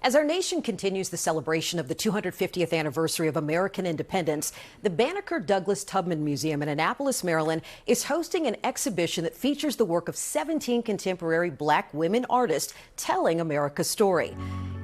As our nation continues the celebration of the 250th anniversary of American independence, the Banneker-Douglass-Tubman Museum in Annapolis, Maryland, is hosting an exhibition that features the work of 17 contemporary Black women artists telling America's story.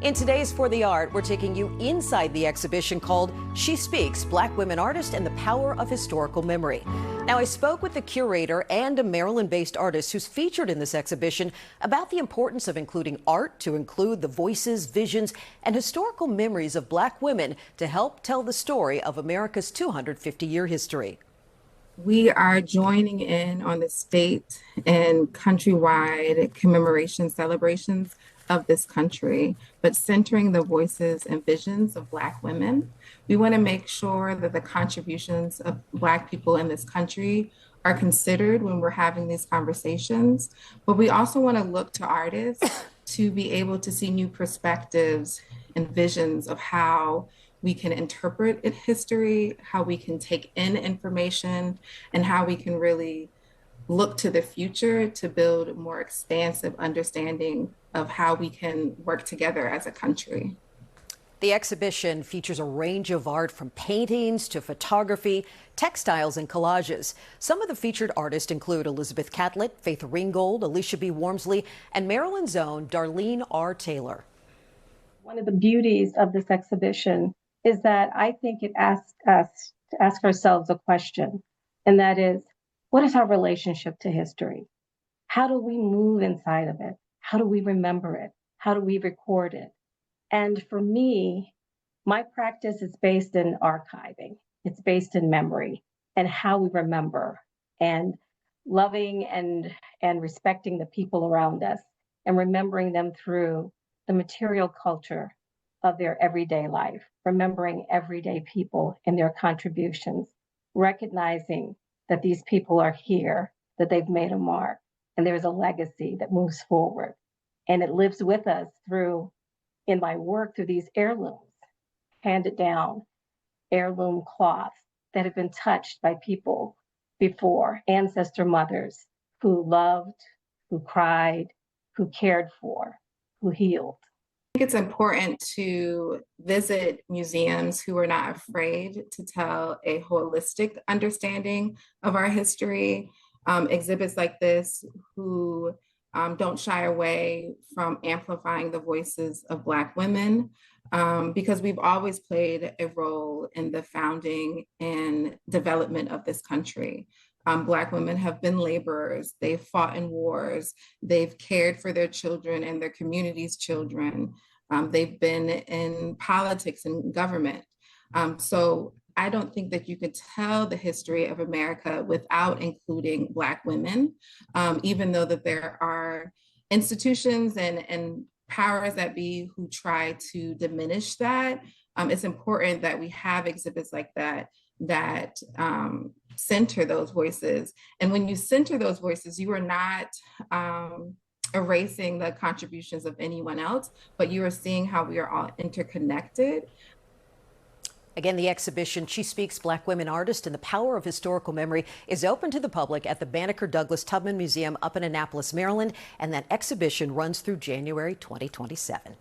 In today's For the Art, we're taking you inside the exhibition called She Speaks, Black Women Artists and the Power of Historical Memory. Now, I spoke with the curator and a Maryland-based artist who's featured in this exhibition about the importance of including art to include the voices, visions, and historical memories of Black women to help tell the story of America's 250-year history. We are joining in on the state and countrywide commemoration celebrations of this country, but centering the voices and visions of Black women. We want to make sure that the contributions of Black people in this country are considered when we're having these conversations, but we also want to look to artists to be able to see new perspectives and visions of how we can interpret history, how we can take in information, and how we can really look to the future to build a more expansive understanding of how we can work together as a country. The exhibition features a range of art from paintings to photography, textiles, and collages. Some of the featured artists include Elizabeth Catlett, Faith Ringgold, Alicia B. Wormsley, and Maryland's own Darlene R. Taylor. One of the beauties of this exhibition is that I think it asks us to ask ourselves a question, and that is, what is our relationship to history? How do we move inside of it? How do we remember it? How do we record it? And for me, my practice is based in archiving. It's based in memory and how we remember and loving and respecting the people around us and remembering them through the material culture of their everyday life, remembering everyday people and their contributions, recognizing that these people are here, that they've made a mark, and there's a legacy that moves forward. And it lives with us through, in my work, through these heirlooms, handed down heirloom cloths that have been touched by people before, ancestor mothers who loved, who cried, who cared for, who healed. I think it's important to visit museums who are not afraid to tell a holistic understanding of our history. Exhibits like this who don't shy away from amplifying the voices of Black women, because we've always played a role in the founding and development of this country. Black women have been laborers, they've fought in wars, they've cared for their children and their community's children. They've been in politics and government. So I don't think that you could tell the history of America without including Black women, even though that there are institutions and powers that be who try to diminish that. It's important that we have exhibits like that that center those voices. And when you center those voices, you are not erasing the contributions of anyone else, but you are seeing how we are all interconnected. Again, the exhibition, She Speaks, Black Women Artists and the Power of Historical Memory, is open to the public at the Banneker-Douglass-Tubman Museum up in Annapolis, Maryland, and that exhibition runs through January 2027.